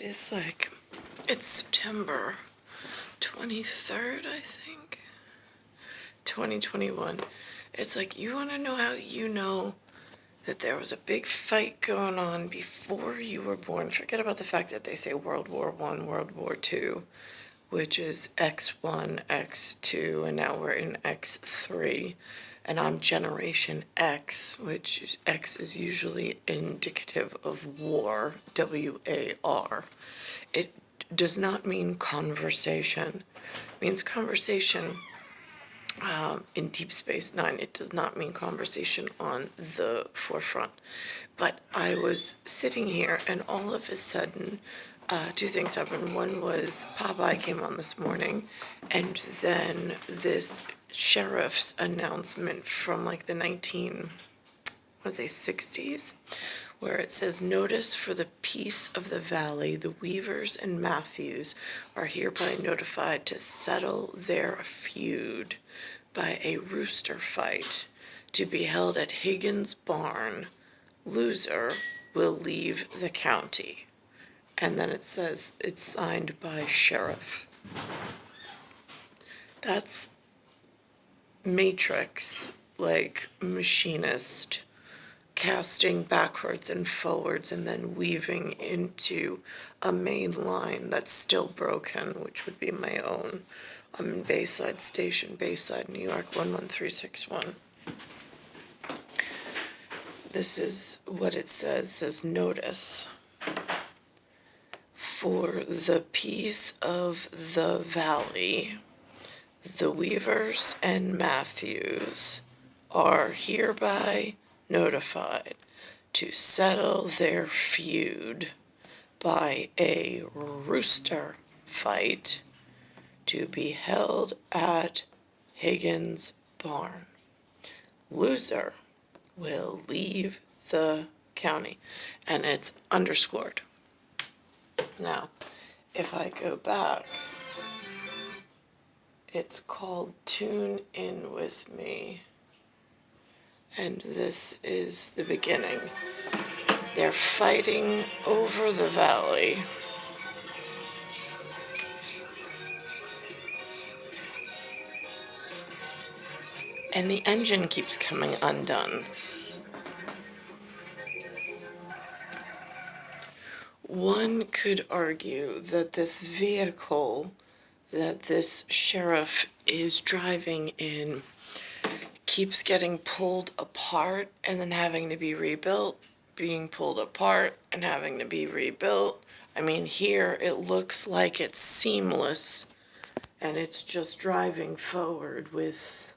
is like, it's September 23rd, I think, 2021. It's like, you want to know how you know that there was a big fight going on before you were born? Forget about the fact that they say World War I, World War II, which is X1, X2, and now we're in X3. And I'm Generation X, which X is usually indicative of war, W-A-R. It does not mean conversation. It means conversation in Deep Space Nine. It does not mean conversation on the forefront. But I was sitting here, and all of a sudden, two things happened. One was Popeye came on this morning, and then this sheriff's announcement from like the 60s, where it says, "Notice for the peace of the valley, the Weavers and Matthews are hereby notified to settle their feud by a rooster fight to be held at Higgins' barn. Loser will leave the county." And then it says it's signed by sheriff. That's Matrix, like machinist, casting backwards and forwards and then weaving into a main line that's still broken, which would be my own. I'm in Bayside Station, Bayside, New York, 11361. This is what it says notice. For the peace of the valley, the Weavers and Matthews are hereby notified to settle their feud by a rooster fight to be held at Higgins' barn. Loser will leave the county. And it's underscored. Now, if I go back, it's called Tune In With Me. And this is the beginning. They're fighting over the valley. And the engine keeps coming undone. One could argue that this vehicle that this sheriff is driving in keeps getting pulled apart and then having to be rebuilt, being pulled apart and having to be rebuilt. I mean, here it looks like it's seamless and it's just driving forward with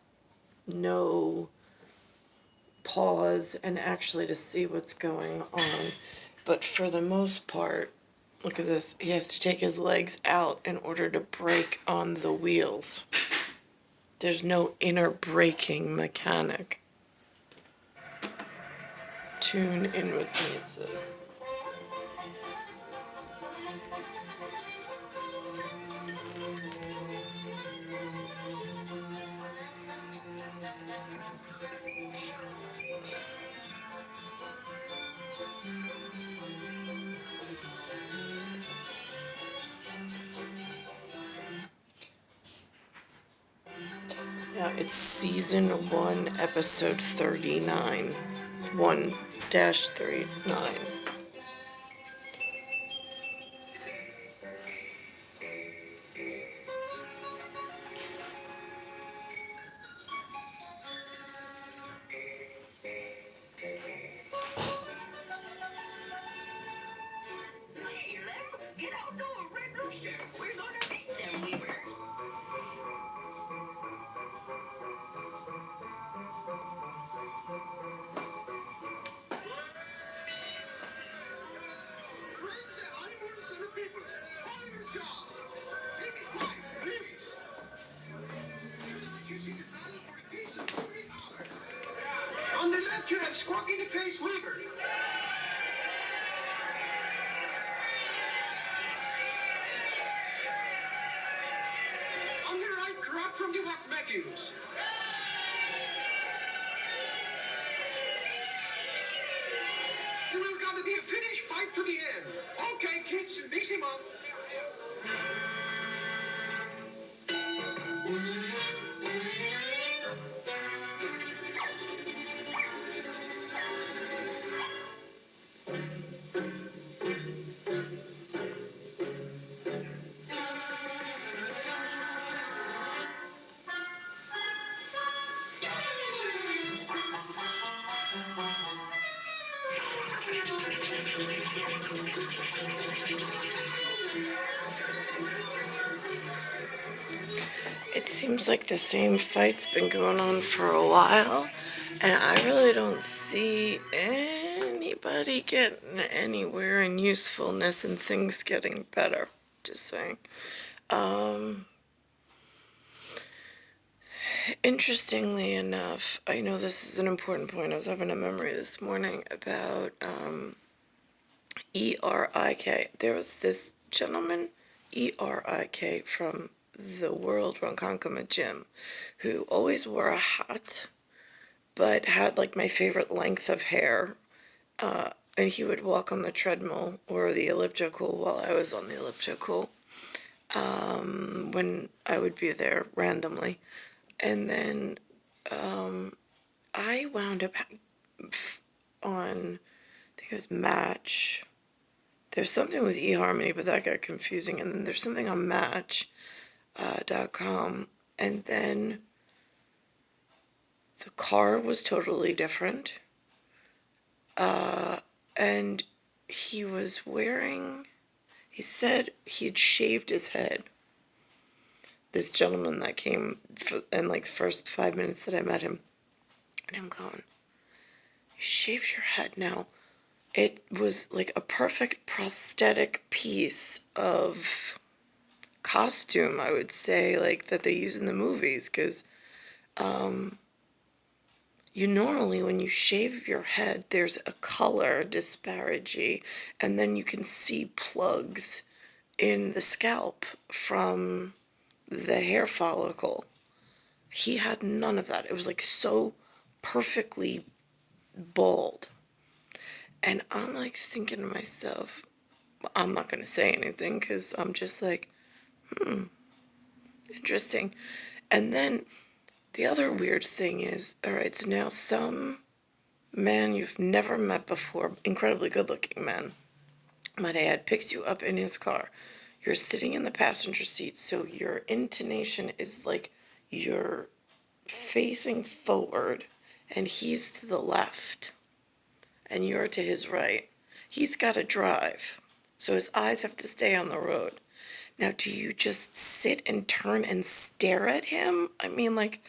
no pause and actually to see what's going on. But for the most part, look at this. He has to take his legs out in order to brake on the wheels. There's no inner braking mechanic. Tune in with me, it says. Now, it's season 1, episode 39. 1-39. Get out door, Red Rooster. We're gonna beat them, Weaver. On the left, you have Squawky the Face Weaver. On the right, Crop from the Watt Matthews. There will gotta be a finish fight to the end. Okay, kids, mix him Mom. It seems like the same fight's been going on for a while, and I really don't see anybody getting anywhere in usefulness and things getting better. Just saying. Interestingly enough, I know this is an important point. I was having a memory this morning about Erik. There was this gentleman, Erik, from the World Ronkonkoma gym, who always wore a hat, but had like my favorite length of hair. And he would walk on the treadmill or the elliptical while I was on the elliptical, when I would be there randomly. And then I wound up on, I think it was Match. There's something with eHarmony, but that got confusing. And then there's something on Match.com. And then the car was totally different. And he was wearing, he said he had shaved his head. This gentleman that came in like the first 5 minutes that I met him. And I'm going, you shaved your head now. It was like a perfect prosthetic piece of costume, I would say, like that they use in the movies, because you normally, when you shave your head, there's a color disparity, and then you can see plugs in the scalp from the hair follicle. He had none of that. It was like so perfectly bald. And I'm like thinking to myself, I'm not going to say anything because I'm just like, interesting. And then the other weird thing is, all right, so now some man you've never met before, incredibly good-looking man, might add, picks you up in his car. You're sitting in the passenger seat, so your intonation is like you're facing forward, and he's to the left, and you're to his right. He's got to drive, so his eyes have to stay on the road. Now, do you just sit and turn and stare at him? I mean, like,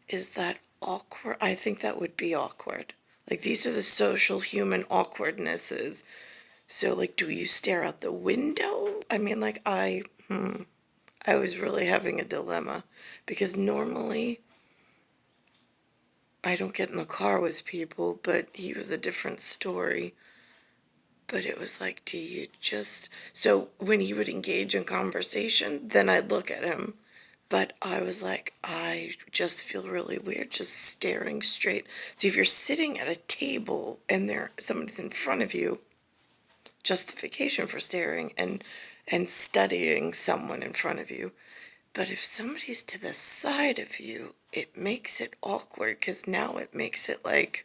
is that awkward? I think that would be awkward. Like, these are the social human awkwardnesses. So, like, do you stare out the window? I mean, like, I was really having a dilemma, because normally I don't get in the car with people, but he was a different story. But it was like, do you just... So when he would engage in conversation, then I'd look at him. But I was like, I just feel really weird just staring straight. See, if you're sitting at a table and somebody's in front of you, justification for staring and studying someone in front of you. But if somebody's to the side of you, it makes it awkward, because now it makes it like,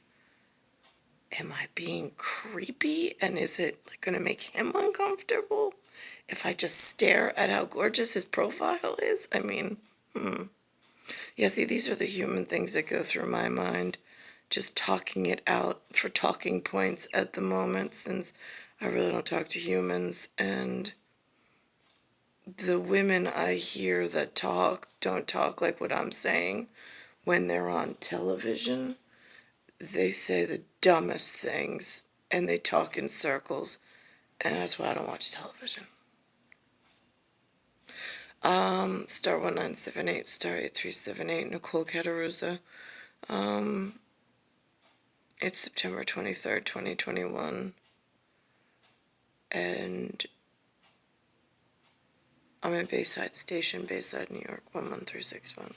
am I being creepy? And is it like going to make him uncomfortable if I just stare at how gorgeous his profile is? I mean, Yeah, see, these are the human things that go through my mind. Just talking it out for talking points at the moment, since I really don't talk to humans. And the women I hear that don't talk like what I'm saying when they're on television. They say the dumbest things, and they talk in circles, and that's why I don't watch television. Star 1978, star 8378, Nicole Cataruza. It's September 23rd, 2021, and I'm at Bayside Station, Bayside, New York, 11361.